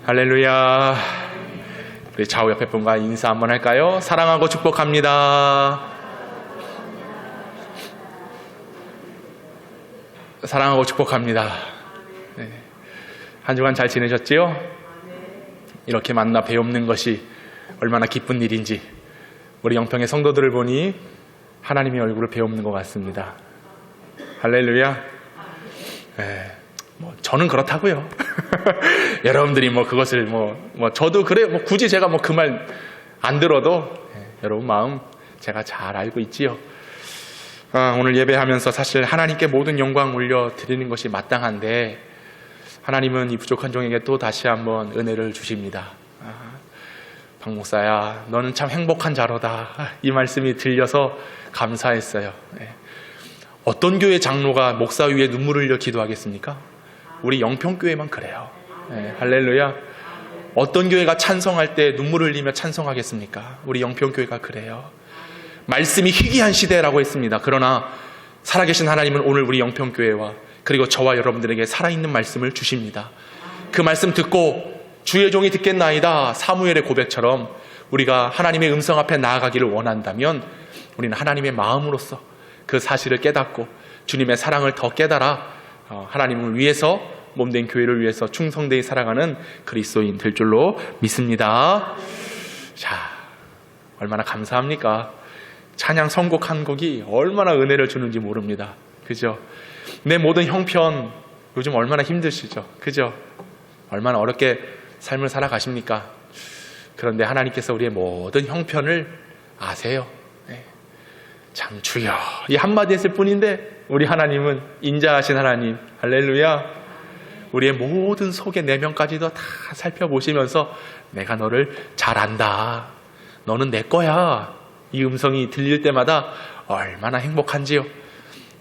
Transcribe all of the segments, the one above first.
할렐루야. 우리 좌우 옆에 분과 인사 한번 할까요? 사랑하고 축복합니다. 사랑하고 축복합니다. 네. 한 주간 잘 지내셨지요? 이렇게 만나 배우는 것이 얼마나 기쁜 일인지 우리 영평의 성도들을 보니 하나님의 얼굴을 배우는 것 같습니다. 할렐루야. 네. 저는 그렇다고요. 여러분들이 그것을 저도 그래요. 굳이 제가 그 말 안 들어도 여러분 마음 제가 잘 알고 있지요. 오늘 예배하면서 사실 하나님께 모든 영광 올려드리는 것이 마땅한데 하나님은 이 부족한 종에게 또 다시 한번 은혜를 주십니다. 박 목사야, 너는 참 행복한 자로다. 이 말씀이 들려서 감사했어요. 어떤 교회 장로가 목사 위에 눈물을 흘려 기도하겠습니까? 우리 영평교회만 그래요. 할렐루야. 어떤 교회가 찬송할 때 눈물을 흘리며 찬송하겠습니까? 우리 영평교회가 그래요. 말씀이 희귀한 시대라고 했습니다. 그러나 살아계신 하나님은 오늘 우리 영평교회와 그리고 저와 여러분들에게 살아있는 말씀을 주십니다. 그 말씀 듣고 주의 종이 듣겠나이다 사무엘의 고백처럼 우리가 하나님의 음성 앞에 나아가기를 원한다면 우리는 하나님의 마음으로서 그 사실을 깨닫고 주님의 사랑을 더 깨달아 하나님을 위해서 몸된 교회를 위해서 충성되이 살아가는 그리스도인 될 줄로 믿습니다. 자, 얼마나 감사합니까? 찬양 선곡 한 곡이 얼마나 은혜를 주는지 모릅니다. 그죠? 내 모든 형편 요즘 얼마나 힘드시죠? 그죠? 얼마나 어렵게 삶을 살아가십니까? 그런데 하나님께서 우리의 모든 형편을 아세요. 참 주여, 이 한마디 했을 뿐인데 우리 하나님은 인자하신 하나님. 할렐루야. 우리의 모든 속의 내면까지도 다 살펴보시면서 내가 너를 잘 안다, 너는 내 거야, 이 음성이 들릴 때마다 얼마나 행복한지요.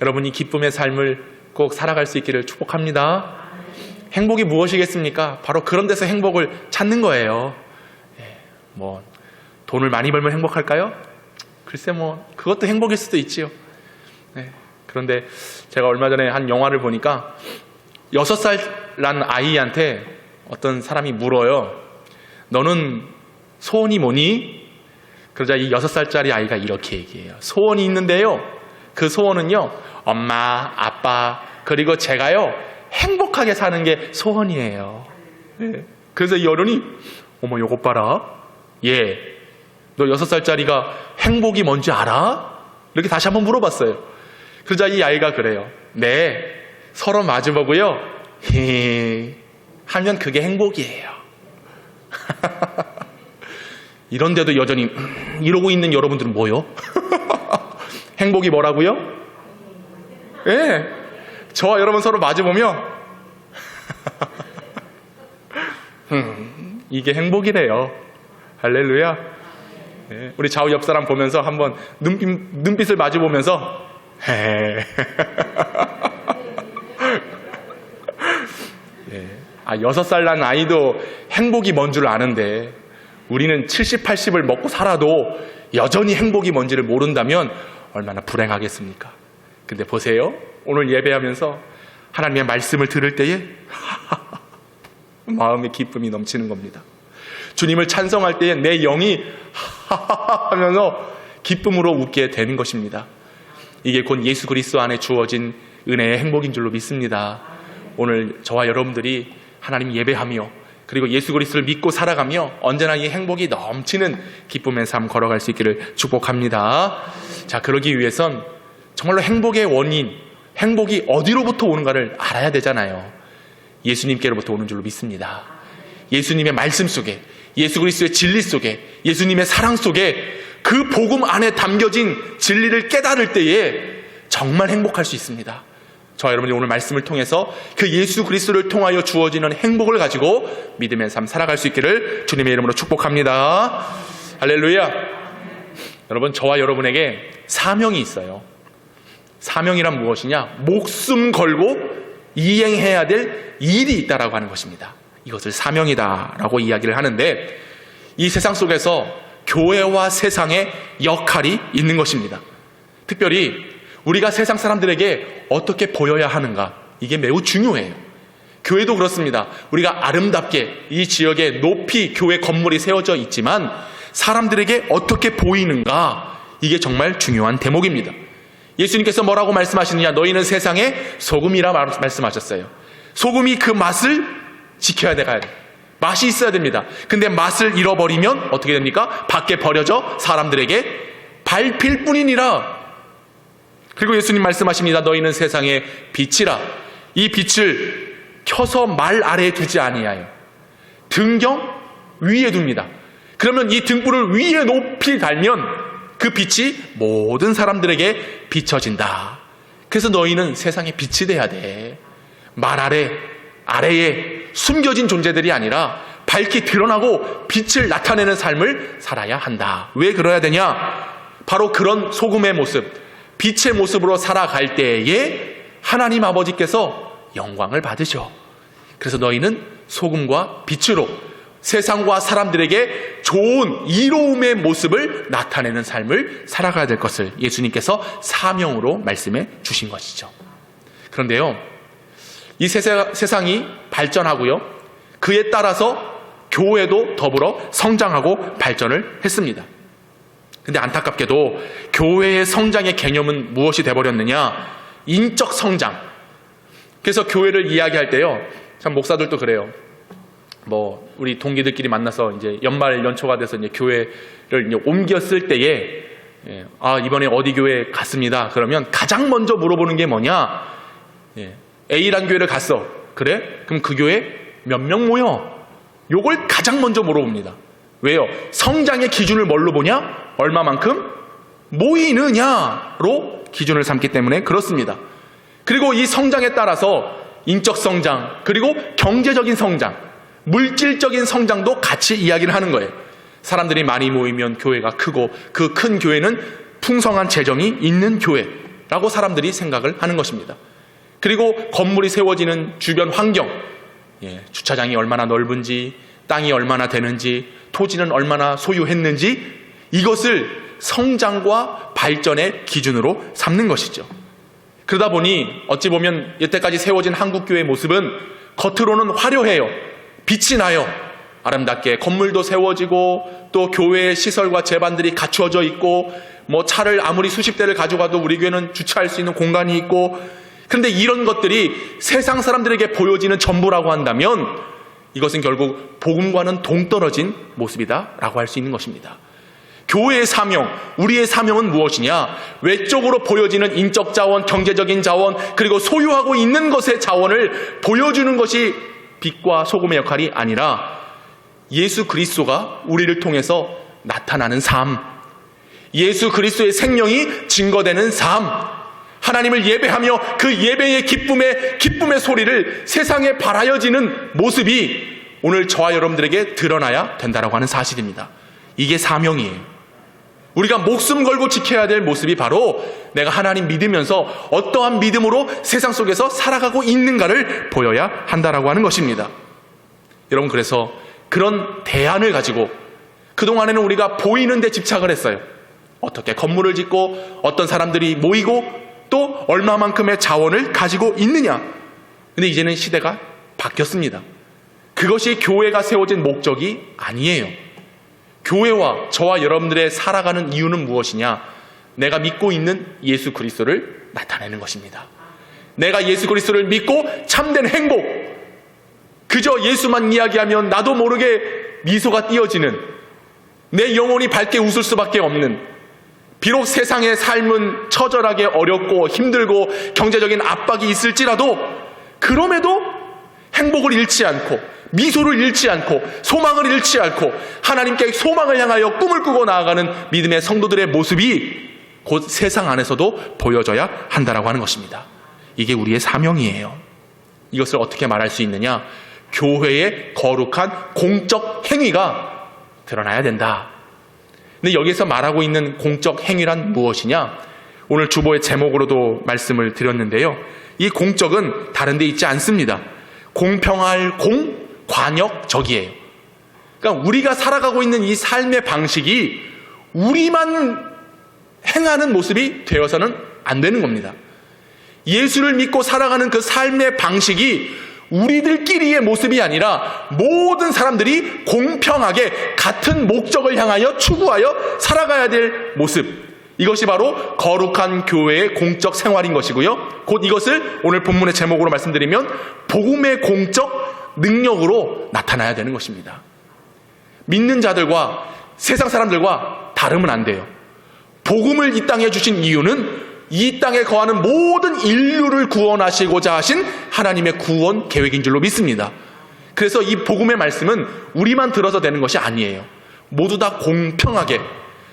여러분이 기쁨의 삶을 꼭 살아갈 수 있기를 축복합니다. 행복이 무엇이겠습니까? 바로 그런 데서 행복을 찾는 거예요. 돈을 많이 벌면 행복할까요? 글쎄 그것도 행복일 수도 있지요. 그런데 제가 얼마 전에 한 영화를 보니까 6살 난 아이한테 어떤 사람이 물어요. 너는 소원이 뭐니? 그러자 이 6살짜리 아이가 이렇게 얘기해요. 소원이 있는데요, 그 소원은요, 엄마, 아빠, 그리고 제가요 행복하게 사는 게 소원이에요. 그래서 이 어른이 어머 요것 봐라, 너 6살짜리가 행복이 뭔지 알아? 이렇게 다시 한번 물어봤어요. 그러자 이 아이가 그래요. 네, 서로 마주보고요 하면 그게 행복이에요. 이런데도 여전히 이러고 있는 여러분들은 뭐요? 행복이 뭐라고요? 저와 여러분 서로 마주보며 이게 행복이래요. 할렐루야. 우리 좌우 옆 사람 보면서 한번 눈빛을 마주 보면서 6살 난 아이도 행복이 뭔 줄 아는데 우리는 70, 80을 먹고 살아도 여전히 행복이 뭔지를 모른다면 얼마나 불행하겠습니까? 근데 보세요, 오늘 예배하면서 하나님의 말씀을 들을 때에 마음의 기쁨이 넘치는 겁니다. 주님을 찬송할 때에 내 영이 하면서 기쁨으로 웃게 되는 것입니다. 이게 곧 예수 그리스도 안에 주어진 은혜의 행복인 줄로 믿습니다. 오늘 저와 여러분들이 하나님 예배하며 그리고 예수 그리스도를 믿고 살아가며 언제나 이 행복이 넘치는 기쁨의 삶 걸어갈 수 있기를 축복합니다. 자, 그러기 위해선 정말로 행복의 원인, 행복이 어디로부터 오는가를 알아야 되잖아요. 예수님께로부터 오는 줄로 믿습니다. 예수님의 말씀 속에, 예수 그리스도의 진리 속에, 예수님의 사랑 속에 그 복음 안에 담겨진 진리를 깨달을 때에 정말 행복할 수 있습니다. 저와 여러분이 오늘 말씀을 통해서 그 예수 그리스도를 통하여 주어지는 행복을 가지고 믿음의 삶 살아갈 수 있기를 주님의 이름으로 축복합니다. 할렐루야. 여러분, 저와 여러분에게 사명이 있어요. 사명이란 무엇이냐? 목숨 걸고 이행해야 될 일이 있다라고 하는 것입니다. 이것을 사명이다라고 이야기를 하는데 이 세상 속에서 교회와 세상의 역할이 있는 것입니다. 특별히 우리가 세상 사람들에게 어떻게 보여야 하는가, 이게 매우 중요해요. 교회도 그렇습니다. 우리가 아름답게 이 지역에 높이 교회 건물이 세워져 있지만 사람들에게 어떻게 보이는가, 이게 정말 중요한 대목입니다. 예수님께서 뭐라고 말씀하시느냐? 너희는 세상의 소금이라 말씀하셨어요. 소금이 그 맛을 지켜야 돼요. 맛이 있어야 됩니다. 근데 맛을 잃어버리면 어떻게 됩니까? 밖에 버려져 사람들에게 밟힐 뿐이니라. 그리고 예수님 말씀하십니다. 너희는 세상의 빛이라. 이 빛을 켜서 말 아래에 두지 아니하여 등경 위에 둡니다. 그러면 이 등불을 위에 높이 달면 그 빛이 모든 사람들에게 비춰진다. 그래서 너희는 세상의 빛이 돼야 돼. 말 아래에 숨겨진 존재들이 아니라 밝게 드러나고 빛을 나타내는 삶을 살아야 한다. 왜 그래야 되냐? 바로 그런 소금의 모습, 빛의 모습으로 살아갈 때에 하나님 아버지께서 영광을 받으셔. 그래서 너희는 소금과 빛으로 세상과 사람들에게 좋은 이로움의 모습을 나타내는 삶을 살아가야 될 것을 예수님께서 사명으로 말씀해 주신 것이죠. 그런데요, 이 세상이 발전하고요, 그에 따라서 교회도 더불어 성장하고 발전을 했습니다. 근데 안타깝게도 교회의 성장의 개념은 무엇이 되어버렸느냐? 인적 성장. 그래서 교회를 이야기할 때요, 참 목사들도 그래요. 우리 동기들끼리 만나서 이제 연말 연초가 돼서 이제 교회를 이제 옮겼을 때에, 이번에 어디 교회 갔습니다. 그러면 가장 먼저 물어보는 게 뭐냐? A란 교회를 갔어. 그래? 그럼 그 교회 몇 명 모여? 요걸 가장 먼저 물어봅니다. 왜요? 성장의 기준을 뭘로 보냐? 얼마만큼 모이느냐로 기준을 삼기 때문에 그렇습니다. 그리고 이 성장에 따라서 인적 성장, 그리고 경제적인 성장, 물질적인 성장도 같이 이야기를 하는 거예요. 사람들이 많이 모이면 교회가 크고 그 큰 교회는 풍성한 재정이 있는 교회라고 사람들이 생각을 하는 것입니다. 그리고 건물이 세워지는 주변 환경, 주차장이 얼마나 넓은지, 땅이 얼마나 되는지, 토지는 얼마나 소유했는지, 이것을 성장과 발전의 기준으로 삼는 것이죠. 그러다 보니 어찌 보면 여태까지 세워진 한국교회의 모습은 겉으로는 화려해요. 빛이 나요. 아름답게 건물도 세워지고 또 교회의 시설과 제반들이 갖추어져 있고, 차를 아무리 수십 대를 가져가도 우리 교회는 주차할 수 있는 공간이 있고, 그런데 이런 것들이 세상 사람들에게 보여지는 전부라고 한다면 이것은 결국 복음과는 동떨어진 모습이다라고 할 수 있는 것입니다. 교회의 사명, 우리의 사명은 무엇이냐? 외적으로 보여지는 인적 자원, 경제적인 자원, 그리고 소유하고 있는 것의 자원을 보여주는 것이 빛과 소금의 역할이 아니라 예수 그리스도가 우리를 통해서 나타나는 삶, 예수 그리스도의 생명이 증거되는 삶, 하나님을 예배하며 그 예배의 기쁨의 소리를 세상에 발하여지는 모습이 오늘 저와 여러분들에게 드러나야 된다라고 하는 사실입니다. 이게 사명이에요. 우리가 목숨 걸고 지켜야 될 모습이 바로 내가 하나님 믿으면서 어떠한 믿음으로 세상 속에서 살아가고 있는가를 보여야 한다라고 하는 것입니다. 여러분, 그래서 그런 대안을 가지고 그동안에는 우리가 보이는 데 집착을 했어요. 어떻게 건물을 짓고 어떤 사람들이 모이고 또 얼마만큼의 자원을 가지고 있느냐. 근데 이제는 시대가 바뀌었습니다. 그것이 교회가 세워진 목적이 아니에요. 교회와 저와 여러분들의 살아가는 이유는 무엇이냐? 내가 믿고 있는 예수 그리스도를 나타내는 것입니다. 내가 예수 그리스도를 믿고 참된 행복, 그저 예수만 이야기하면 나도 모르게 미소가 띄어지는, 내 영혼이 밝게 웃을 수밖에 없는, 비록 세상의 삶은 처절하게 어렵고 힘들고 경제적인 압박이 있을지라도 그럼에도 행복을 잃지 않고 미소를 잃지 않고 소망을 잃지 않고 하나님께 소망을 향하여 꿈을 꾸고 나아가는 믿음의 성도들의 모습이 곧 세상 안에서도 보여져야 한다라고 하는 것입니다. 이게 우리의 사명이에요. 이것을 어떻게 말할 수 있느냐? 교회의 거룩한 공적 행위가 드러나야 된다. 근데 여기서 말하고 있는 공적 행위란 무엇이냐? 오늘 주보의 제목으로도 말씀을 드렸는데요. 이 공적은 다른 데 있지 않습니다. 공평할 관역적이에요. 그러니까 우리가 살아가고 있는 이 삶의 방식이 우리만 행하는 모습이 되어서는 안 되는 겁니다. 예수를 믿고 살아가는 그 삶의 방식이 우리들끼리의 모습이 아니라 모든 사람들이 공평하게 같은 목적을 향하여 추구하여 살아가야 될 모습, 이것이 바로 거룩한 교회의 공적 생활인 것이고요. 곧 이것을 오늘 본문의 제목으로 말씀드리면 복음의 공적 능력으로 나타나야 되는 것입니다. 믿는 자들과 세상 사람들과 다르면 안 돼요. 복음을 이 땅에 주신 이유는 이 땅에 거하는 모든 인류를 구원하시고자 하신 하나님의 구원 계획인 줄로 믿습니다. 그래서 이 복음의 말씀은 우리만 들어서 되는 것이 아니에요. 모두 다 공평하게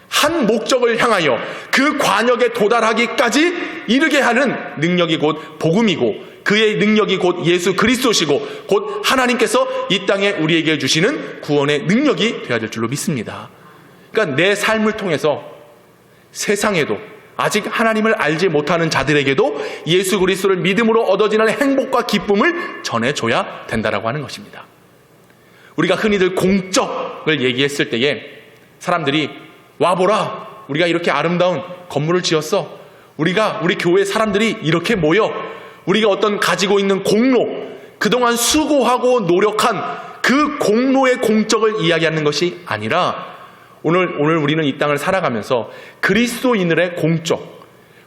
한 목적을 향하여 그 관역에 도달하기까지 이르게 하는 능력이 곧 복음이고, 그의 능력이 곧 예수 그리스도시고 곧 하나님께서 이 땅에 우리에게 주시는 구원의 능력이 되어야 될 줄로 믿습니다. 그러니까 내 삶을 통해서 세상에도 아직 하나님을 알지 못하는 자들에게도 예수 그리스도를 믿음으로 얻어지는 행복과 기쁨을 전해줘야 된다라고 하는 것입니다. 우리가 흔히들 공적을 얘기했을 때에 사람들이 와보라, 우리가 이렇게 아름다운 건물을 지었어, 우리 교회 사람들이 이렇게 모여, 우리가 어떤 가지고 있는 공로, 그동안 수고하고 노력한 그 공로의 공적을 이야기하는 것이 아니라 오늘 우리는 이 땅을 살아가면서 그리스도인들의 공적,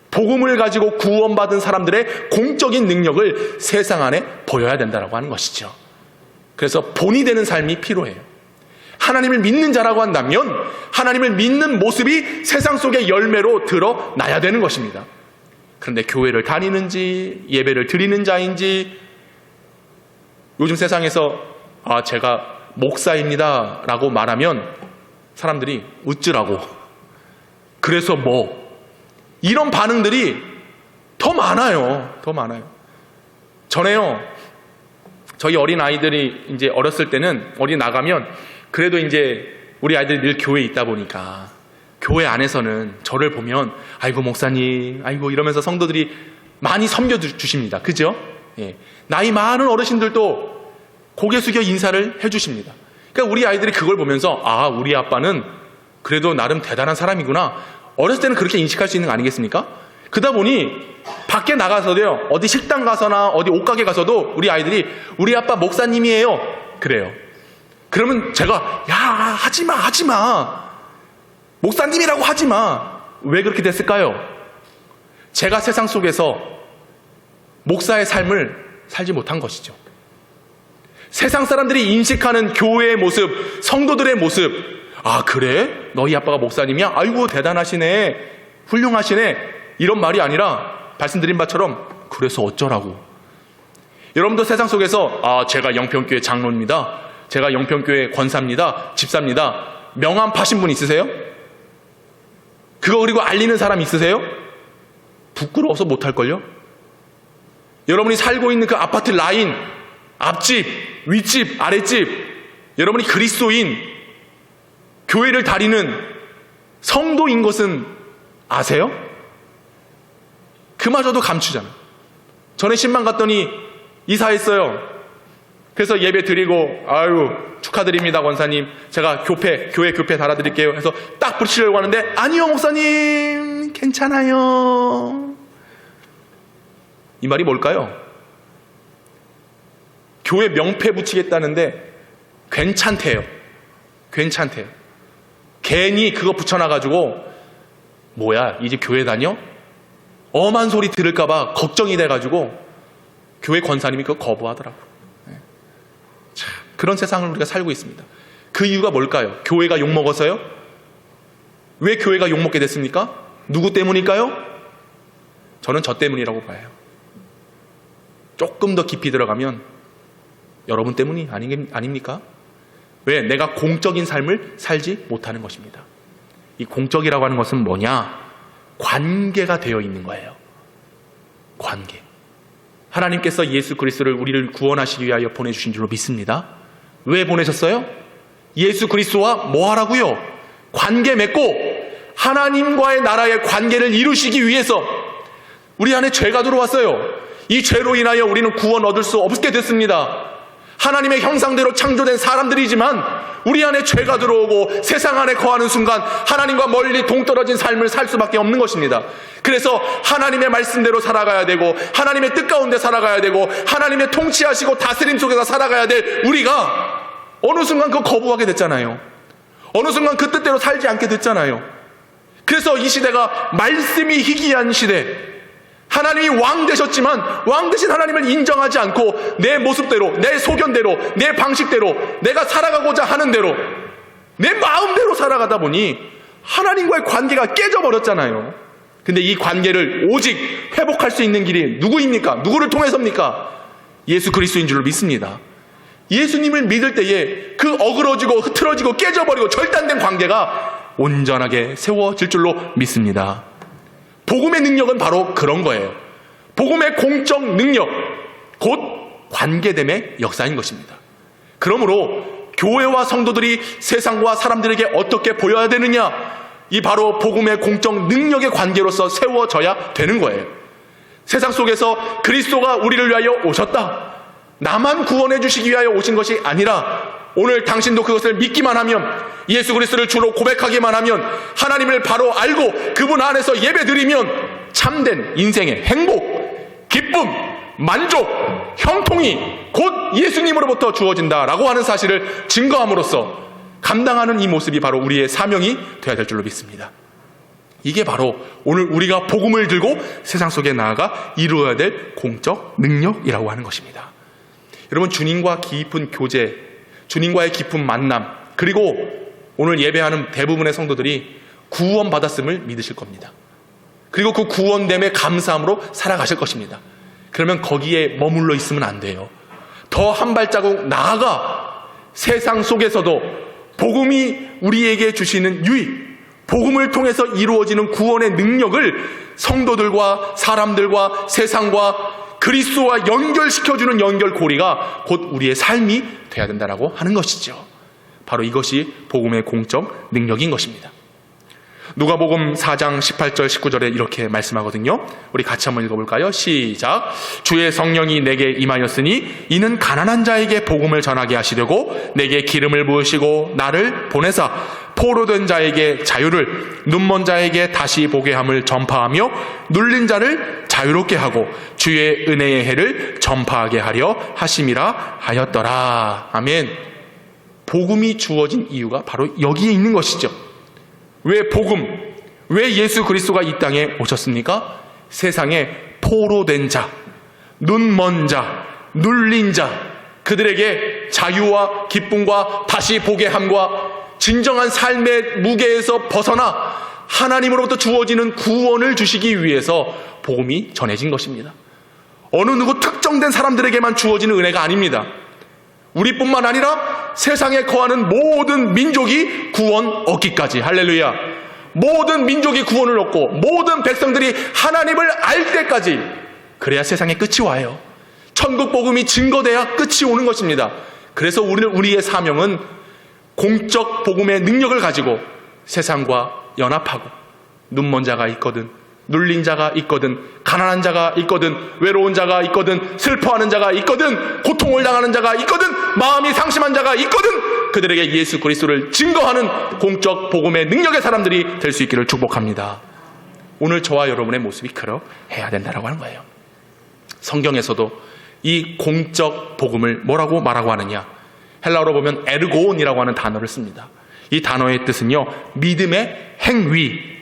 복음을 가지고 구원받은 사람들의 공적인 능력을 세상 안에 보여야 된다고 하는 것이죠. 그래서 본이 되는 삶이 필요해요. 하나님을 믿는 자라고 한다면 하나님을 믿는 모습이 세상 속의 열매로 드러나야 되는 것입니다. 그런데 교회를 다니는지 예배를 드리는 자인지, 요즘 세상에서 제가 목사입니다 라고 말하면 사람들이 웃으라고, 그래서 이런 반응들이 더 많아요. 전에요, 저희 어린 아이들이 이제 어렸을 때는 어디 나가면 그래도 이제 우리 아이들이 늘 교회에 있다 보니까 교회 안에서는 저를 보면 아이고 목사님, 아이고 이러면서 성도들이 많이 섬겨주십니다. 그죠? 예. 나이 많은 어르신들도 고개 숙여 인사를 해주십니다. 그러니까 우리 아이들이 그걸 보면서 우리 아빠는 그래도 나름 대단한 사람이구나, 어렸을 때는 그렇게 인식할 수 있는 거 아니겠습니까? 그러다 보니 밖에 나가서도요, 어디 식당 가서나 어디 옷가게 가서도 우리 아이들이 우리 아빠 목사님이에요 그래요. 그러면 제가 하지마, 목사님이라고 하지마. 왜 그렇게 됐을까요? 제가 세상 속에서 목사의 삶을 살지 못한 것이죠. 세상 사람들이 인식하는 교회의 모습, 성도들의 모습, 그래? 너희 아빠가 목사님이야? 아이고 대단하시네, 훌륭하시네, 이런 말이 아니라 말씀드린 바처럼 그래서 어쩌라고. 여러분도 세상 속에서 제가 영평교회 장로입니다, 제가 영평교회 권사입니다, 집사입니다, 명함 파신 분 있으세요? 그거 그리고 알리는 사람 있으세요? 부끄러워서 못할걸요? 여러분이 살고 있는 그 아파트 라인, 앞집, 윗집, 아랫집, 여러분이 그리스도인, 교회를 다니는 성도인 것은 아세요? 그마저도 감추잖아요. 전에 신방 갔더니 이사했어요. 그래서 예배 드리고 축하드립니다 권사님, 제가 교회 교패 달아드릴게요 해서 딱 붙이려고 하는데 아니요 목사님 괜찮아요. 이 말이 뭘까요? 교회 명패 붙이겠다는데 괜찮대요. 괜히 그거 붙여놔가지고 뭐야 이 집 교회 다녀? 엄한 소리 들을까봐 걱정이 돼가지고 교회 권사님이 그거 거부하더라고요. 참, 그런 세상을 우리가 살고 있습니다. 그 이유가 뭘까요? 교회가 욕먹어서요? 왜 교회가 욕먹게 됐습니까? 누구 때문일까요? 저는 저 때문이라고 봐요. 조금 더 깊이 들어가면 여러분 때문이 아닙니까? 왜? 내가 공적인 삶을 살지 못하는 것입니다. 이 공적이라고 하는 것은 뭐냐? 관계가 되어 있는 거예요. 관계. 하나님께서 예수 그리스도를 우리를 구원하시기 위하여 보내주신 줄로 믿습니다. 왜 보내셨어요? 예수 그리스도와 뭐 하라고요? 관계 맺고 하나님과의 나라의 관계를 이루시기 위해서. 우리 안에 죄가 들어왔어요. 이 죄로 인하여 우리는 구원 얻을 수 없게 됐습니다. 하나님의 형상대로 창조된 사람들이지만 우리 안에 죄가 들어오고 세상 안에 거하는 순간 하나님과 멀리 동떨어진 삶을 살 수밖에 없는 것입니다. 그래서 하나님의 말씀대로 살아가야 되고 하나님의 뜻 가운데 살아가야 되고 하나님의 통치하시고 다스림 속에서 살아가야 될 우리가 어느 순간 그거 거부하게 됐잖아요. 어느 순간 그 뜻대로 살지 않게 됐잖아요. 그래서 이 시대가 말씀이 희귀한 시대, 하나님이 왕 되셨지만 왕 되신 하나님을 인정하지 않고 내 모습대로, 내 소견대로, 내 방식대로, 내가 살아가고자 하는 대로, 내 마음대로 살아가다 보니 하나님과의 관계가 깨져버렸잖아요. 근데 이 관계를 오직 회복할 수 있는 길이 누구입니까? 누구를 통해서입니까? 예수 그리스도인 줄로 믿습니다. 예수님을 믿을 때에 그 어그러지고 흐트러지고 깨져버리고 절단된 관계가 온전하게 세워질 줄로 믿습니다. 복음의 능력은 바로 그런 거예요. 복음의 공적 능력, 곧 관계됨의 역사인 것입니다. 그러므로 교회와 성도들이 세상과 사람들에게 어떻게 보여야 되느냐, 이 바로 복음의 공적 능력의 관계로서 세워져야 되는 거예요. 세상 속에서 그리스도가 우리를 위하여 오셨다, 나만 구원해 주시기 위하여 오신 것이 아니라 오늘 당신도 그것을 믿기만 하면, 예수 그리스도를 주로 고백하기만 하면, 하나님을 바로 알고 그분 안에서 예배드리면 참된 인생의 행복, 기쁨, 만족, 형통이 곧 예수님으로부터 주어진다라고 하는 사실을 증거함으로써 감당하는 이 모습이 바로 우리의 사명이 되어야 될 줄로 믿습니다. 이게 바로 오늘 우리가 복음을 들고 세상 속에 나아가 이루어야 될 공적 능력이라고 하는 것입니다. 여러분, 주님과 깊은 교제, 주님과의 깊은 만남, 그리고 오늘 예배하는 대부분의 성도들이 구원받았음을 믿으실 겁니다. 그리고 그 구원됨에 감사함으로 살아가실 것입니다. 그러면 거기에 머물러 있으면 안 돼요. 더 한 발자국 나아가 세상 속에서도 복음이 우리에게 주시는 유익, 복음을 통해서 이루어지는 구원의 능력을 성도들과 사람들과 세상과 그리스도와 연결시켜주는 연결고리가 곧 우리의 삶이 되어야 된다고 하는 것이죠. 바로 이것이 복음의 공적 능력인 것입니다. 누가복음 4장 18절 19절에 이렇게 말씀하거든요. 우리 같이 한번 읽어볼까요? 시작. 주의 성령이 내게 임하였으니 이는 가난한 자에게 복음을 전하게 하시려고 내게 기름을 부으시고 나를 보내사 포로된 자에게 자유를, 눈먼 자에게 다시 보게 함을 전파하며 눌린 자를 자유롭게 하고 주의 은혜의 해를 전파하게 하려 하심이라 하였더라. 아멘. 복음이 주어진 이유가 바로 여기에 있는 것이죠. 왜 복음, 왜 예수 그리스도가 이 땅에 오셨습니까? 세상에 포로된 자, 눈먼 자, 눌린 자, 그들에게 자유와 기쁨과 다시 보게 함과 진정한 삶의 무게에서 벗어나 하나님으로부터 주어지는 구원을 주시기 위해서 복음이 전해진 것입니다. 어느 누구 특정된 사람들에게만 주어지는 은혜가 아닙니다. 우리뿐만 아니라 세상에 거하는 모든 민족이 구원 얻기까지, 할렐루야, 모든 민족이 구원을 얻고 모든 백성들이 하나님을 알 때까지, 그래야 세상의 끝이 와요. 천국 복음이 증거돼야 끝이 오는 것입니다. 그래서 우리의 사명은 공적 복음의 능력을 가지고 세상과 연합하고, 눈먼 자가 있거든, 눌린 자가 있거든, 가난한 자가 있거든, 외로운 자가 있거든, 슬퍼하는 자가 있거든, 고통을 당하는 자가 있거든, 마음이 상심한 자가 있거든, 그들에게 예수 그리스도를 증거하는 공적 복음의 능력의 사람들이 될 수 있기를 축복합니다. 오늘 저와 여러분의 모습이 그러해야 된다고 하는 거예요. 성경에서도 이 공적 복음을 뭐라고 말하고 하느냐, 헬라어로 보면 에르고온이라고 하는 단어를 씁니다. 이 단어의 뜻은요, 믿음의 행위,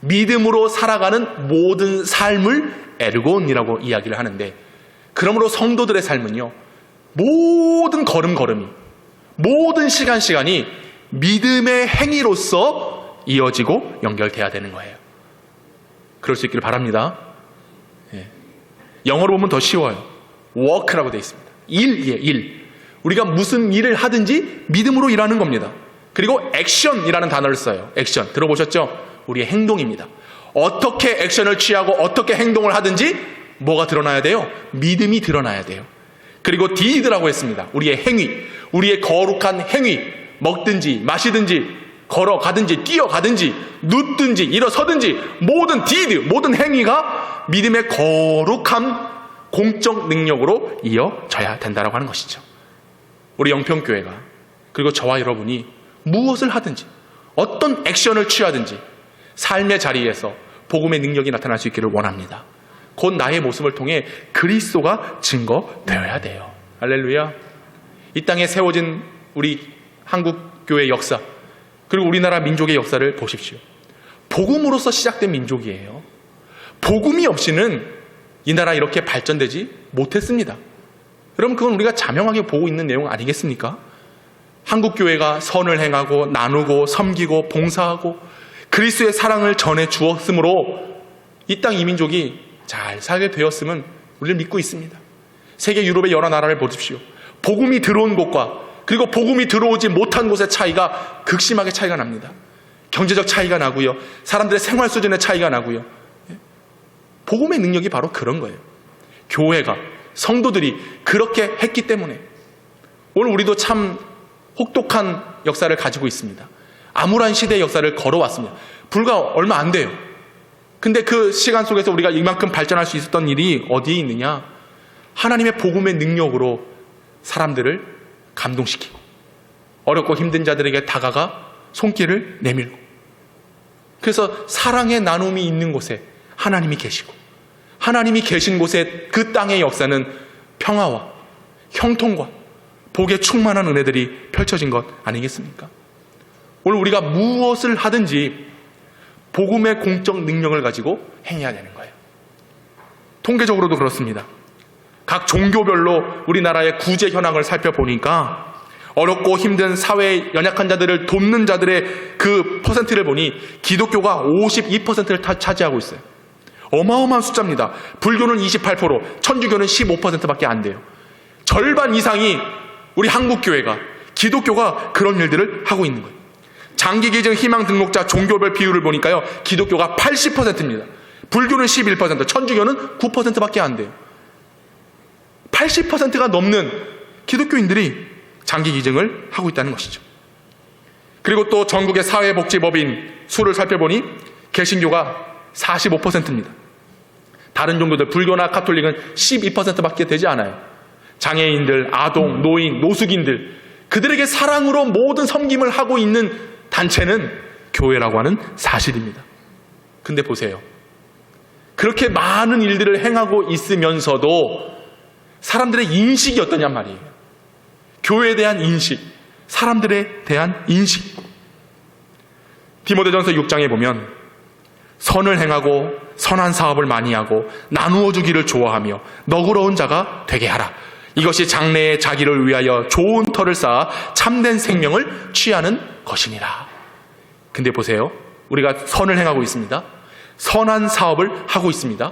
믿음으로 살아가는 모든 삶을 에르고온이라고 이야기를 하는데, 그러므로 성도들의 삶은요, 모든 걸음걸음이, 모든 시간이 믿음의 행위로서 이어지고 연결돼야 되는 거예요. 그럴 수 있기를 바랍니다. 영어로 보면 더 쉬워요. work라고 되어 있습니다. 일이에요, 일. 우리가 무슨 일을 하든지 믿음으로 일하는 겁니다. 그리고 액션이라는 단어를 써요. 액션 들어보셨죠? 우리의 행동입니다. 어떻게 액션을 취하고 어떻게 행동을 하든지 뭐가 드러나야 돼요? 믿음이 드러나야 돼요. 그리고 deed라고 했습니다. 우리의 행위, 우리의 거룩한 행위, 먹든지 마시든지 걸어가든지 뛰어가든지 눕든지 일어서든지 모든 deed, 모든 행위가 믿음의 거룩한 공적 능력으로 이어져야 된다고 하는 것이죠. 우리 영평교회가, 그리고 저와 여러분이 무엇을 하든지 어떤 액션을 취하든지 삶의 자리에서 복음의 능력이 나타날 수 있기를 원합니다. 곧 나의 모습을 통해 그리스도가 증거되어야 돼요. 할렐루야. 이 땅에 세워진 우리 한국교회 역사, 그리고 우리나라 민족의 역사를 보십시오. 복음으로서 시작된 민족이에요. 복음이 없이는 이 나라 이렇게 발전되지 못했습니다. 그럼 그건 우리가 자명하게 보고 있는 내용 아니겠습니까? 한국교회가 선을 행하고 나누고 섬기고 봉사하고 그리스도의 사랑을 전해 주었으므로 이 땅 이민족이 잘 살게 되었음은 우리를 믿고 있습니다. 세계 유럽의 여러 나라를 보십시오. 복음이 들어온 곳과 그리고 복음이 들어오지 못한 곳의 차이가 극심하게 차이가 납니다. 경제적 차이가 나고요. 사람들의 생활 수준의 차이가 나고요. 복음의 능력이 바로 그런 거예요. 교회가, 성도들이 그렇게 했기 때문에 오늘 우리도 참 혹독한 역사를 가지고 있습니다. 암울한 시대의 역사를 걸어왔습니다. 불과 얼마 안 돼요. 근데 그 시간 속에서 우리가 이만큼 발전할 수 있었던 일이 어디에 있느냐? 하나님의 복음의 능력으로 사람들을 감동시키고 어렵고 힘든 자들에게 다가가 손길을 내밀고, 그래서 사랑의 나눔이 있는 곳에 하나님이 계시고 하나님이 계신 곳에 그 땅의 역사는 평화와 형통과 복에 충만한 은혜들이 펼쳐진 것 아니겠습니까? 오늘 우리가 무엇을 하든지 복음의 공적 능력을 가지고 행해야 되는 거예요. 통계적으로도 그렇습니다. 각 종교별로 우리나라의 구제 현황을 살펴보니까 어렵고 힘든 사회의 연약한 자들을 돕는 자들의 그 퍼센트를 보니 기독교가 52%를 차지하고 있어요. 어마어마한 숫자입니다. 불교는 28%, 천주교는 15%밖에 안 돼요. 절반 이상이 우리 한국교회가, 기독교가 그런 일들을 하고 있는 거예요. 장기기증 희망 등록자 종교별 비율을 보니까요, 기독교가 80%입니다. 불교는 11%, 천주교는 9%밖에 안 돼요. 80%가 넘는 기독교인들이 장기기증을 하고 있다는 것이죠. 그리고 또 전국의 사회복지법인 수를 살펴보니 개신교가 45%입니다. 다른 종교들, 불교나 가톨릭은 12%밖에 되지 않아요. 장애인들, 아동, 노인, 노숙인들, 그들에게 사랑으로 모든 섬김을 하고 있는 단체는 교회라고 하는 사실입니다. 근데 보세요. 그렇게 많은 일들을 행하고 있으면서도 사람들의 인식이 어떠냔 말이에요. 교회에 대한 인식, 사람들에 대한 인식. 디모데전서 6장에 보면 선을 행하고 선한 사업을 많이 하고 나누어 주기를 좋아하며 너그러운 자가 되게 하라. 이것이 장래의 자기를 위하여 좋은 터를 쌓아 참된 생명을 취하는 것이니라. 근데 보세요. 우리가 선을 행하고 있습니다. 선한 사업을 하고 있습니다.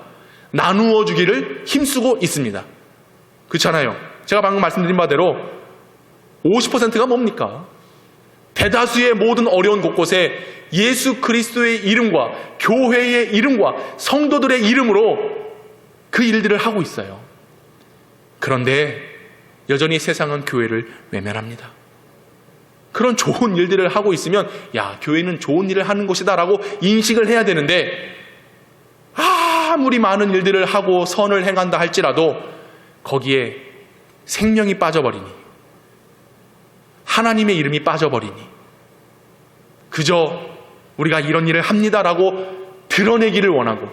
나누어 주기를 힘쓰고 있습니다. 그렇잖아요. 제가 방금 말씀드린 바대로 50%가 뭡니까? 대다수의 모든 어려운 곳곳에 예수 그리스도의 이름과 교회의 이름과 성도들의 이름으로 그 일들을 하고 있어요. 그런데 여전히 세상은 교회를 외면합니다. 그런 좋은 일들을 하고 있으면 야, 교회는 좋은 일을 하는 곳이다 라고 인식을 해야 되는데, 아무리 많은 일들을 하고 선을 행한다 할지라도 거기에 생명이 빠져버리니, 하나님의 이름이 빠져버리니, 그저 우리가 이런 일을 합니다라고 드러내기를 원하고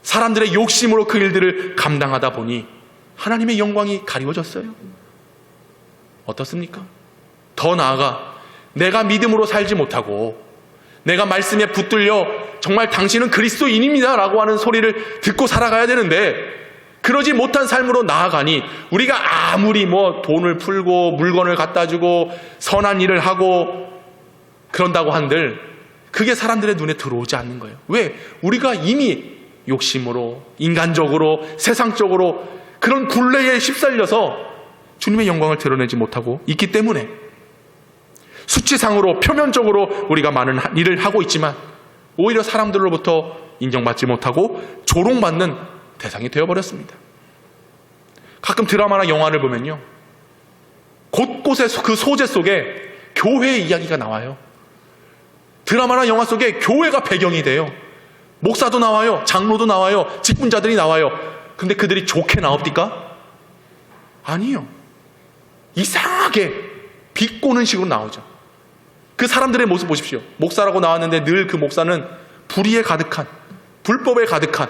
사람들의 욕심으로 그 일들을 감당하다 보니 하나님의 영광이 가리워졌어요. 어떻습니까? 더 나아가 내가 믿음으로 살지 못하고 내가 말씀에 붙들려 정말 당신은 그리스도인입니다 라고 하는 소리를 듣고 살아가야 되는데, 그러지 못한 삶으로 나아가니 우리가 아무리 돈을 풀고 물건을 갖다 주고 선한 일을 하고 그런다고 한들 그게 사람들의 눈에 들어오지 않는 거예요. 왜? 우리가 이미 욕심으로, 인간적으로, 세상적으로 그런 굴레에 휩쓸려서 주님의 영광을 드러내지 못하고 있기 때문에 수치상으로 표면적으로 우리가 많은 일을 하고 있지만 오히려 사람들로부터 인정받지 못하고 조롱받는 대상이 되어버렸습니다. 가끔 드라마나 영화를 보면요, 곳곳에 그 소재 속에 교회의 이야기가 나와요. 드라마나 영화 속에 교회가 배경이 돼요. 목사도 나와요. 장로도 나와요. 직분자들이 나와요. 근데 그들이 좋게 나옵니까? 아니요. 이상하게 비꼬는 식으로 나오죠. 그 사람들의 모습 보십시오. 목사라고 나왔는데 늘 그 목사는 불의에 가득한, 불법에 가득한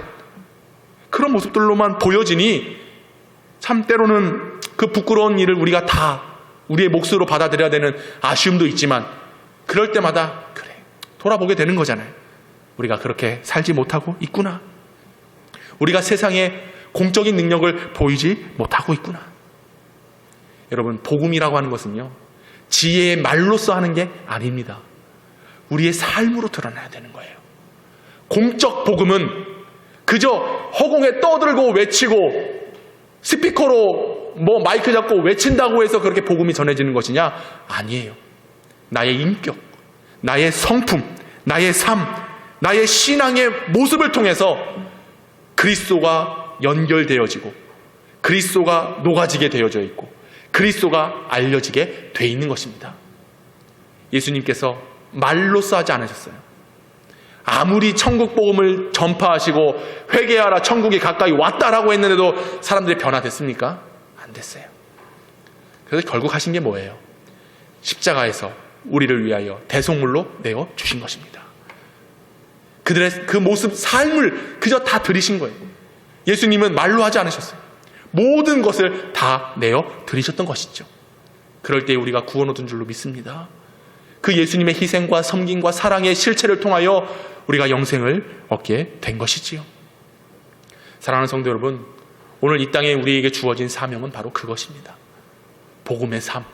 그런 모습들로만 보여지니 참 때로는 그 부끄러운 일을 우리가 다 우리의 몫으로 받아들여야 되는 아쉬움도 있지만, 그럴 때마다 그래, 돌아보게 되는 거잖아요. 우리가 그렇게 살지 못하고 있구나. 우리가 세상에 공적인 능력을 보이지 못하고 있구나. 여러분, 복음이라고 하는 것은요, 지혜의 말로써 하는 게 아닙니다. 우리의 삶으로 드러나야 되는 거예요. 공적 복음은 그저 허공에 떠들고 외치고 스피커로 마이크 잡고 외친다고 해서 그렇게 복음이 전해지는 것이냐? 아니에요. 나의 인격, 나의 성품, 나의 삶, 나의 신앙의 모습을 통해서 그리스도가 연결되어지고 그리스도가 녹아지게 되어져 있고 그리스도가 알려지게 돼 있는 것입니다. 예수님께서 말로써 하지 않으셨어요. 아무리 천국 복음을 전파하시고 회개하라 천국이 가까이 왔다라고 했는데도 사람들이 변화됐습니까? 안 됐어요. 그래서 결국 하신 게 뭐예요? 십자가에서 우리를 위하여 대속물로 내어 주신 것입니다. 그들의 그 모습, 삶을 그저 다 드리신 거예요. 예수님은 말로 하지 않으셨어요. 모든 것을 다 내어 드리셨던 것이죠. 그럴 때 우리가 구원 얻은 줄로 믿습니다. 그 예수님의 희생과 섬김과 사랑의 실체를 통하여 우리가 영생을 얻게 된 것이지요. 사랑하는 성도 여러분, 오늘 이 땅에 우리에게 주어진 사명은 바로 그것입니다. 복음의 삶,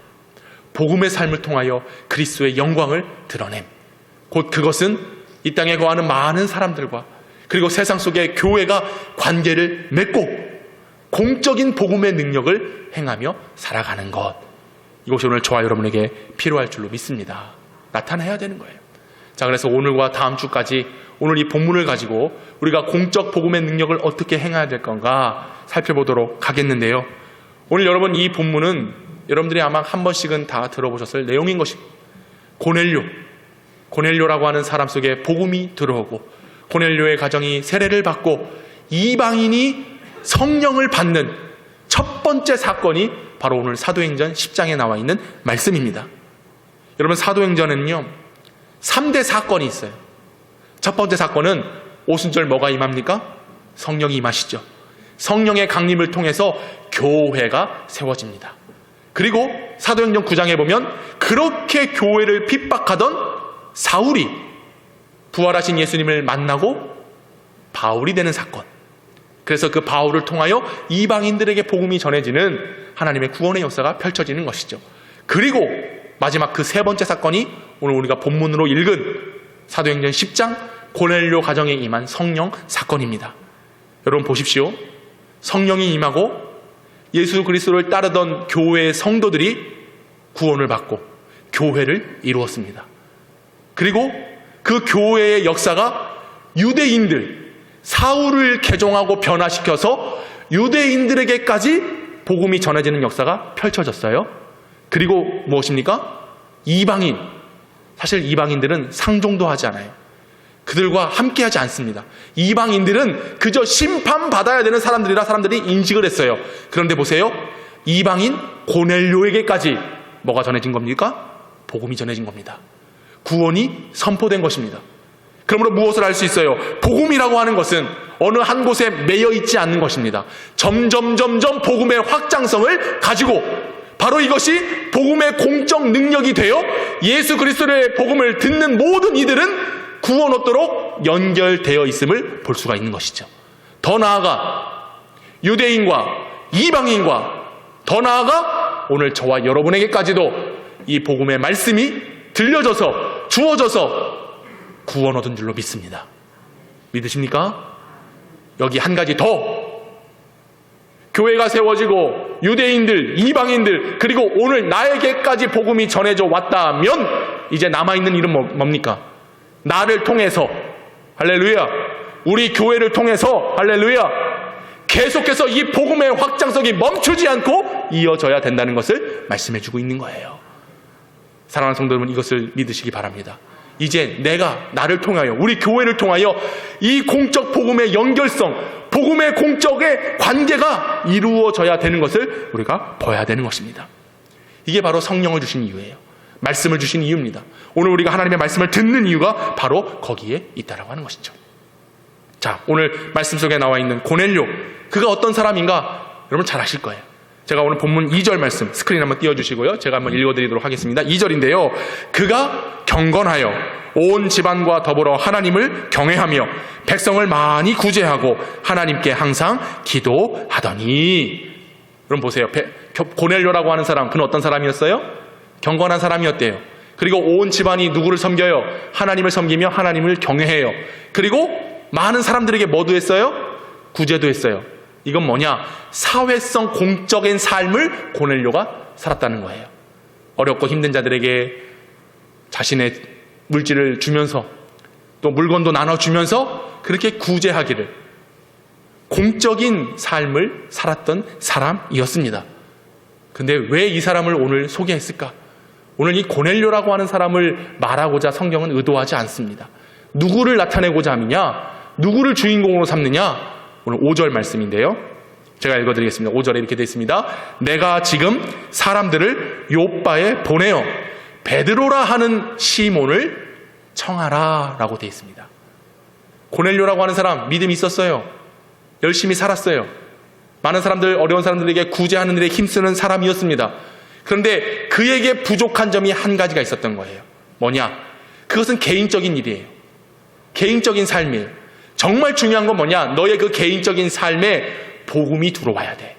복음의 삶을 통하여 그리스도의 영광을 드러냄. 곧 그것은 이 땅에 거하는 많은 사람들과 그리고 세상 속의 교회가 관계를 맺고 공적인 복음의 능력을 행하며 살아가는 것, 이것이 오늘 저와 여러분에게 필요할 줄로 믿습니다. 나타나야 되는 거예요. 자, 그래서 오늘과 다음 주까지 오늘 이 본문을 가지고 우리가 공적 복음의 능력을 어떻게 행해야 될 건가 살펴보도록 하겠는데요. 오늘 여러분, 이 본문은 여러분들이 아마 한 번씩은 다 들어보셨을 내용인 것입니다. 고넬료라고 하는 사람 속에 복음이 들어오고 고넬료의 가정이 세례를 받고 이방인이 성령을 받는 첫 번째 사건이 바로 오늘 사도행전 10장에 나와 있는 말씀입니다. 여러분, 사도행전은요 3대 사건이 있어요. 첫 번째 사건은 오순절 뭐가 임합니까? 성령이 임하시죠. 성령의 강림을 통해서 교회가 세워집니다. 그리고 사도행전 9장에 보면 그렇게 교회를 핍박하던 사울이 부활하신 예수님을 만나고 바울이 되는 사건. 그래서 그 바울을 통하여 이방인들에게 복음이 전해지는 하나님의 구원의 역사가 펼쳐지는 것이죠. 그리고 마지막 그 세 번째 사건이 오늘 우리가 본문으로 읽은 사도행전 10장 고넬료 가정에 임한 성령 사건입니다. 여러분 보십시오. 성령이 임하고 예수 그리스도를 따르던 교회의 성도들이 구원을 받고 교회를 이루었습니다. 그리고 그 교회의 역사가 유대인들, 사울을 개종하고 변화시켜서 유대인들에게까지 복음이 전해지는 역사가 펼쳐졌어요. 그리고 무엇입니까? 이방인. 사실 이방인들은 상종도 하지 않아요. 그들과 함께 하지 않습니다. 이방인들은 그저 심판받아야 되는 사람들이라 사람들이 인식을 했어요. 그런데 보세요. 이방인 고넬료에게까지 뭐가 전해진 겁니까? 복음이 전해진 겁니다. 구원이 선포된 것입니다. 그러므로 무엇을 알 수 있어요? 복음이라고 하는 것은 어느 한 곳에 매여 있지 않는 것입니다. 점점 복음의 확장성을 가지고 바로 이것이 복음의 공적 능력이 되어 예수 그리스도의 복음을 듣는 모든 이들은 구원 얻도록 연결되어 있음을 볼 수가 있는 것이죠. 더 나아가 유대인과 이방인과 더 나아가 오늘 저와 여러분에게까지도 이 복음의 말씀이 들려져서 주어져서 구원 얻은 줄로 믿습니다. 믿으십니까? 여기 한 가지 더, 교회가 세워지고 유대인들, 이방인들, 그리고 오늘 나에게까지 복음이 전해져 왔다면 이제 남아있는 일은 뭡니까? 나를 통해서, 할렐루야, 우리 교회를 통해서, 할렐루야, 계속해서 이 복음의 확장성이 멈추지 않고 이어져야 된다는 것을 말씀해주고 있는 거예요. 사랑하는 성도 여러분, 이것을 믿으시기 바랍니다. 이제 나를 통하여, 우리 교회를 통하여 이 공적 복음의 연결성, 복음의 공적의 관계가 이루어져야 되는 것을 우리가 봐야 되는 것입니다. 이게 바로 성령을 주신 이유예요. 말씀을 주신 이유입니다. 오늘 우리가 하나님의 말씀을 듣는 이유가 바로 거기에 있다라고 하는 것이죠. 자, 오늘 말씀 속에 나와 있는 고넬료, 그가 어떤 사람인가 여러분 잘 아실 거예요. 제가 오늘 본문 2절 말씀 스크린 한번 띄워주시고요. 제가 한번 읽어드리도록 하겠습니다. 2절인데요. 그가 경건하여 온 집안과 더불어 하나님을 경외하며 백성을 많이 구제하고 하나님께 항상 기도하더니. 여러분 보세요. 고넬료라고 하는 사람, 그는 어떤 사람이었어요? 경건한 사람이었대요. 그리고 온 집안이 누구를 섬겨요? 하나님을 섬기며 하나님을 경외해요. 그리고 많은 사람들에게 뭐도 했어요? 구제도 했어요. 이건 뭐냐? 사회성 공적인 삶을 고넬료가 살았다는 거예요. 어렵고 힘든 자들에게 자신의 물질을 주면서 또 물건도 나눠주면서 그렇게 구제하기를, 공적인 삶을 살았던 사람이었습니다. 근데 왜 이 사람을 오늘 소개했을까? 오늘 이 고넬료라고 하는 사람을 말하고자 성경은 의도하지 않습니다. 누구를 나타내고자 하느냐? 누구를 주인공으로 삼느냐? 오늘 5절 말씀인데요. 제가 읽어드리겠습니다. 5절에 이렇게 되어 있습니다. 내가 지금 사람들을 요빠에 보내어 베드로라 하는 시몬을 청하라 라고 되어 있습니다. 고넬료라고 하는 사람 믿음이 있었어요. 열심히 살았어요. 많은 사람들, 어려운 사람들에게 구제하는 일에 힘쓰는 사람이었습니다. 그런데 그에게 부족한 점이 한 가지가 있었던 거예요. 뭐냐? 그것은 개인적인 일이에요. 개인적인 삶이에요. 정말 중요한 건 뭐냐? 너의 그 개인적인 삶에 복음이 들어와야 돼.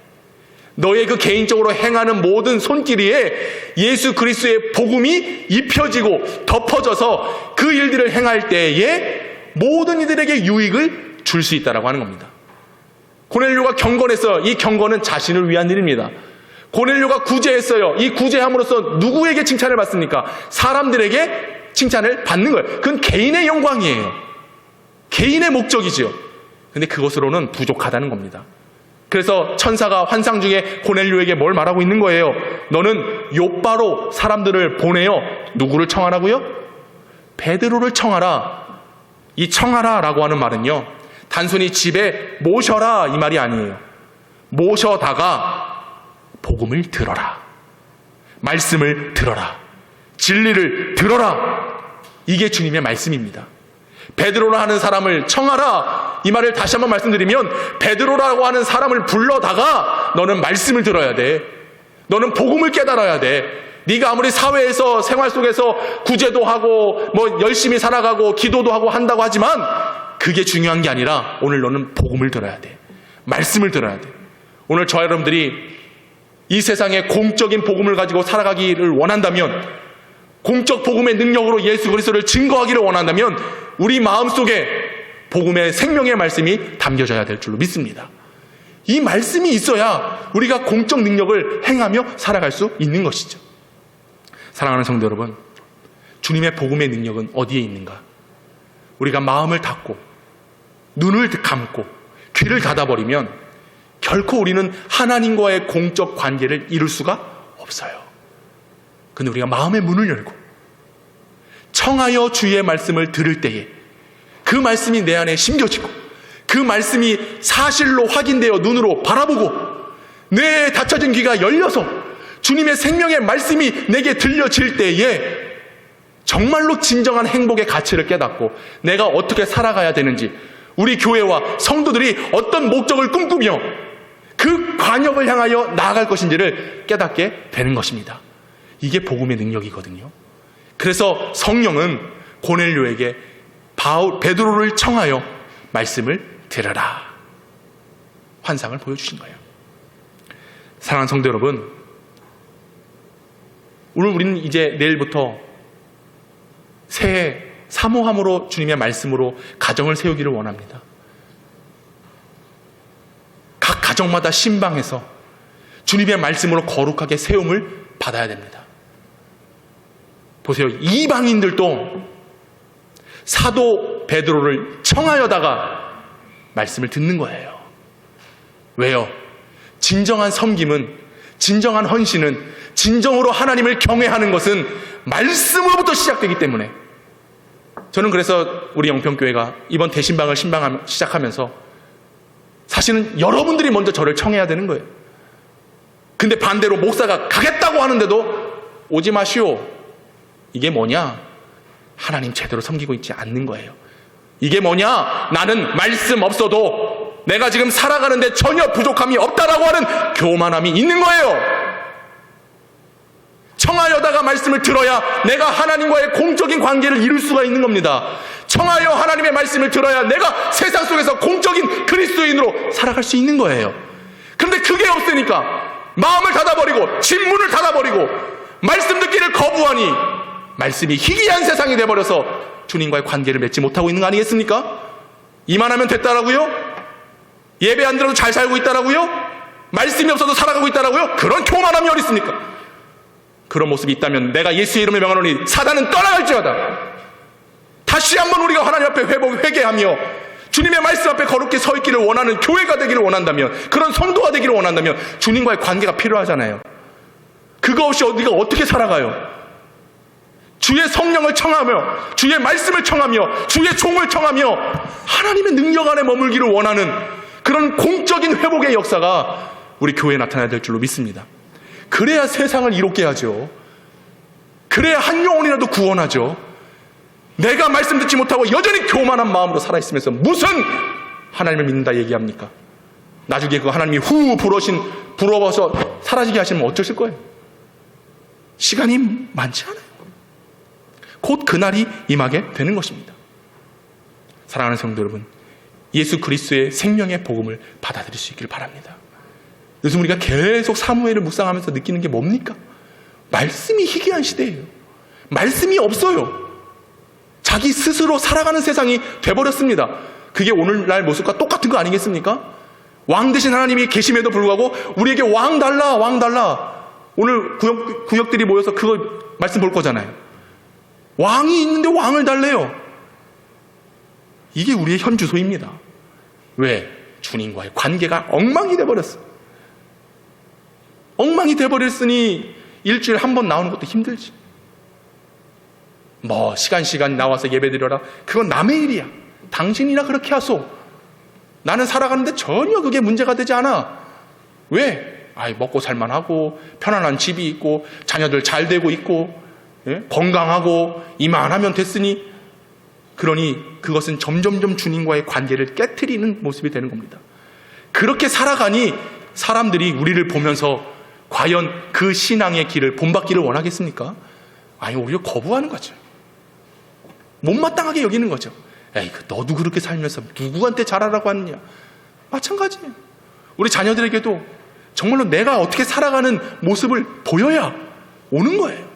너의 그 개인적으로 행하는 모든 손길에 예수 그리스도의 복음이 입혀지고 덮어져서 그 일들을 행할 때에 모든 이들에게 유익을 줄 수 있다라고 하는 겁니다. 고넬료가 경건했어요. 이 경건은 자신을 위한 일입니다. 고넬료가 구제했어요. 이 구제함으로써 누구에게 칭찬을 받습니까? 사람들에게 칭찬을 받는 거예요. 그건 개인의 영광이에요. 개인의 목적이지요. 근데 그것으로는 부족하다는 겁니다. 그래서 천사가 환상 중에 고넬료에게 뭘 말하고 있는 거예요? 너는 요빠로 사람들을 보내어 누구를 청하라고요? 베드로를 청하라. 이 청하라라고 하는 말은요, 단순히 집에 모셔라 이 말이 아니에요. 모셔다가 복음을 들어라. 말씀을 들어라. 진리를 들어라. 이게 주님의 말씀입니다. 베드로라 하는 사람을 청하라. 이 말을 다시 한번 말씀드리면, 베드로라고 하는 사람을 불러다가 너는 말씀을 들어야 돼. 너는 복음을 깨달아야 돼. 네가 아무리 사회에서 생활 속에서 구제도 하고 뭐 열심히 살아가고 기도도 하고 한다고 하지만 그게 중요한 게 아니라 오늘 너는 복음을 들어야 돼. 말씀을 들어야 돼. 오늘 저와 여러분들이 이 세상에 공적인 복음을 가지고 살아가기를 원한다면, 공적 복음의 능력으로 예수 그리스도를 증거하기를 원한다면 우리 마음속에 복음의 생명의 말씀이 담겨져야 될 줄로 믿습니다. 이 말씀이 있어야 우리가 공적 능력을 행하며 살아갈 수 있는 것이죠. 사랑하는 성도 여러분, 주님의 복음의 능력은 어디에 있는가? 우리가 마음을 닫고 눈을 감고 귀를 닫아버리면 결코 우리는 하나님과의 공적 관계를 이룰 수가 없어요. 근데 우리가 마음의 문을 열고 청하여 주의 말씀을 들을 때에 그 말씀이 내 안에 심겨지고 그 말씀이 사실로 확인되어 눈으로 바라보고 내 닫혀진 귀가 열려서 주님의 생명의 말씀이 내게 들려질 때에 정말로 진정한 행복의 가치를 깨닫고 내가 어떻게 살아가야 되는지, 우리 교회와 성도들이 어떤 목적을 꿈꾸며 그 관역을 향하여 나아갈 것인지를 깨닫게 되는 것입니다. 이게 복음의 능력이거든요. 그래서 성령은 고넬료에게 베드로를 청하여 말씀을 들으라 환상을 보여주신 거예요. 사랑하는 성도 여러분, 오늘 우리는 이제 내일부터 새해 사모함으로 주님의 말씀으로 가정을 세우기를 원합니다. 각 가정마다 신방해서 주님의 말씀으로 거룩하게 세움을 받아야 됩니다. 보세요. 이방인들도 사도 베드로를 청하여다가 말씀을 듣는 거예요. 왜요? 진정한 섬김은, 진정한 헌신은, 진정으로 하나님을 경외하는 것은 말씀으로부터 시작되기 때문에, 저는 그래서 우리 영평교회가 이번 대신방을 시작하면서 사실은 여러분들이 먼저 저를 청해야 되는 거예요. 근데 반대로 목사가 가겠다고 하는데도 오지 마시오. 이게 뭐냐? 하나님 제대로 섬기고 있지 않는 거예요. 이게 뭐냐? 나는 말씀 없어도 내가 지금 살아가는데 전혀 부족함이 없다라고 하는 교만함이 있는 거예요. 청하여다가 말씀을 들어야 내가 하나님과의 공적인 관계를 이룰 수가 있는 겁니다. 청하여 하나님의 말씀을 들어야 내가 세상 속에서 공적인 그리스도인으로 살아갈 수 있는 거예요. 그런데 그게 없으니까 마음을 닫아버리고 진문을 닫아버리고 말씀 듣기를 거부하니 말씀이 희귀한 세상이 돼버려서 주님과의 관계를 맺지 못하고 있는 거 아니겠습니까? 이만하면 됐다라고요? 예배 안 들어도 잘 살고 있다라고요? 말씀이 없어도 살아가고 있다라고요? 그런 교만함이 어디 있습니까? 그런 모습이 있다면 내가 예수의 이름을 명하노니 사단은 떠나갈지어다. 다시 한번 우리가 하나님 앞에 회개하며 주님의 말씀 앞에 거룩게 서 있기를 원하는 교회가 되기를 원한다면, 그런 성도가 되기를 원한다면 주님과의 관계가 필요하잖아요. 그거 없이 우리가 어떻게 살아가요? 주의 성령을 청하며 주의 말씀을 청하며 주의 종을 청하며 하나님의 능력 안에 머물기를 원하는 그런 공적인 회복의 역사가 우리 교회에 나타나야 될 줄로 믿습니다. 그래야 세상을 이롭게 하죠. 그래야 한 영혼이라도 구원하죠. 내가 말씀 듣지 못하고 여전히 교만한 마음으로 살아있으면서 무슨 하나님을 믿는다 얘기합니까? 나중에 그 하나님이 부러워서 사라지게 하시면 어쩌실 거예요? 시간이 많지 않아요. 곧 그날이 임하게 되는 것입니다. 사랑하는 성도 여러분, 예수 그리스도의 생명의 복음을 받아들일 수 있기를 바랍니다. 요즘 우리가 계속 사무엘을 묵상하면서 느끼는 게 뭡니까? 말씀이 희귀한 시대예요. 말씀이 없어요. 자기 스스로 살아가는 세상이 돼버렸습니다. 그게 오늘날 모습과 똑같은 거 아니겠습니까? 왕 되신 하나님이 계심에도 불구하고 우리에게 왕 달라, 왕 달라. 오늘 구역들이 모여서 그거 말씀 볼 거잖아요. 왕이 있는데 왕을 달래요. 이게 우리의 현 주소입니다. 왜? 주님과의 관계가 엉망이 돼버렸어. 엉망이 돼버렸으니 일주일에 한 번 나오는 것도 힘들지. 뭐 시간 나와서 예배드려라, 그건 남의 일이야. 당신이나 그렇게 하소. 나는 살아가는데 전혀 그게 문제가 되지 않아. 왜? 먹고 살만하고 편안한 집이 있고 자녀들 잘 되고 있고 건강하고 이만하면 됐으니, 그러니 그것은 점점점 주님과의 관계를 깨트리는 모습이 되는 겁니다. 그렇게 살아가니 사람들이 우리를 보면서 과연 그 신앙의 길을 본받기를 원하겠습니까? 오히려 거부하는 거죠. 못마땅하게 여기는 거죠. 너도 그렇게 살면서 누구한테 잘하라고 하느냐. 마찬가지예요. 우리 자녀들에게도 정말로 내가 어떻게 살아가는 모습을 보여야 오는 거예요.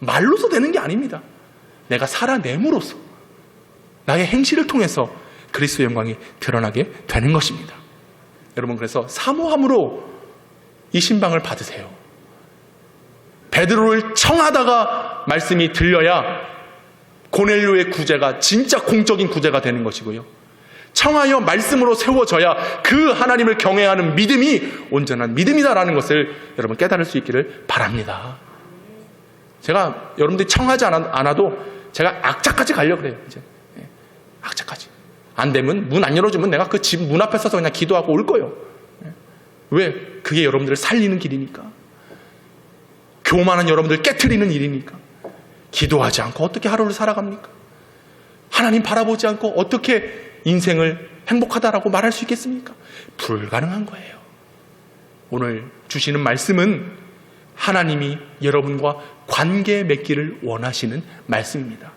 말로서 되는 게 아닙니다. 내가 살아냄으로써 나의 행실을 통해서 그리스도의 영광이 드러나게 되는 것입니다. 여러분, 그래서 사모함으로 이 신방을 받으세요. 베드로를 청하다가 말씀이 들려야 고넬료의 구제가 진짜 공적인 구제가 되는 것이고요. 청하여 말씀으로 세워져야 그 하나님을 경외하는 믿음이 온전한 믿음이다라는 것을 여러분 깨달을 수 있기를 바랍니다. 제가 여러분들이 청하지 않아도 제가 악착같이 가려고 그래요. 이제 악착같이. 안 되면 문 안 열어주면 내가 그 집 문 앞에 서서 그냥 기도하고 올 거예요. 왜? 그게 여러분들을 살리는 길이니까. 교만한 여러분들 깨트리는 일이니까. 기도하지 않고 어떻게 하루를 살아갑니까? 하나님 바라보지 않고 어떻게 인생을 행복하다라고 말할 수 있겠습니까? 불가능한 거예요. 오늘 주시는 말씀은 하나님이 여러분과 관계 맺기를 원하시는 말씀입니다.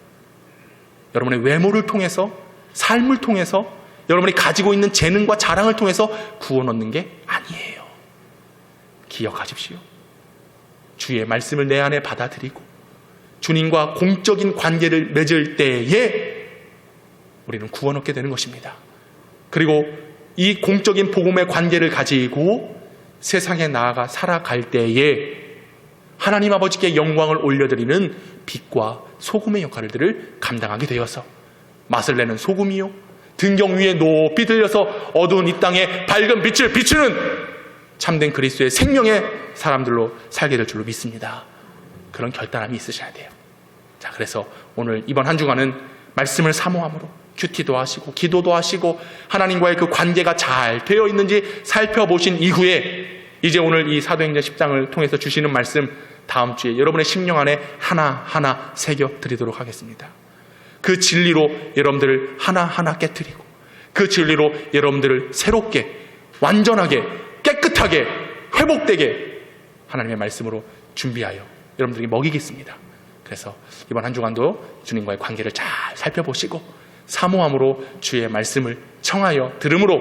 여러분의 외모를 통해서, 삶을 통해서, 여러분이 가지고 있는 재능과 자랑을 통해서 구원 얻는 게 아니에요. 기억하십시오. 주의 말씀을 내 안에 받아들이고 주님과 공적인 관계를 맺을 때에 우리는 구원 얻게 되는 것입니다. 그리고 이 공적인 복음의 관계를 가지고 세상에 나아가 살아갈 때에 하나님 아버지께 영광을 올려드리는 빛과 소금의 역할들을 감당하게 되어서 맛을 내는 소금이요, 등경 위에 높이 들려서 어두운 이 땅에 밝은 빛을 비추는 참된 그리스도의 생명의 사람들로 살게 될 줄로 믿습니다. 그런 결단함이 있으셔야 돼요. 자, 그래서 오늘 이번 한 주간은 말씀을 사모함으로 큐티도 하시고 기도도 하시고 하나님과의 그 관계가 잘 되어 있는지 살펴보신 이후에 이제 오늘 이 사도행전 10장을 통해서 주시는 말씀 다음 주에 여러분의 심령 안에 하나하나 새겨 드리도록 하겠습니다. 그 진리로 여러분들을 하나하나 깨트리고 그 진리로 여러분들을 새롭게 완전하게 깨끗하게 회복되게 하나님의 말씀으로 준비하여 여러분들에게 먹이겠습니다. 그래서 이번 한 주간도 주님과의 관계를 잘 살펴보시고 사모함으로 주의 말씀을 청하여 들음으로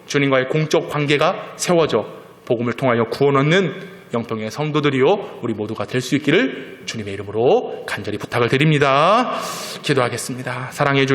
주님과의 공적 관계가 세워져 복음을 통하여 구원 얻는 영평의 성도들이요 우리 모두가 될 수 있기를 주님의 이름으로 간절히 부탁을 드립니다. 기도하겠습니다. 사랑해 주님.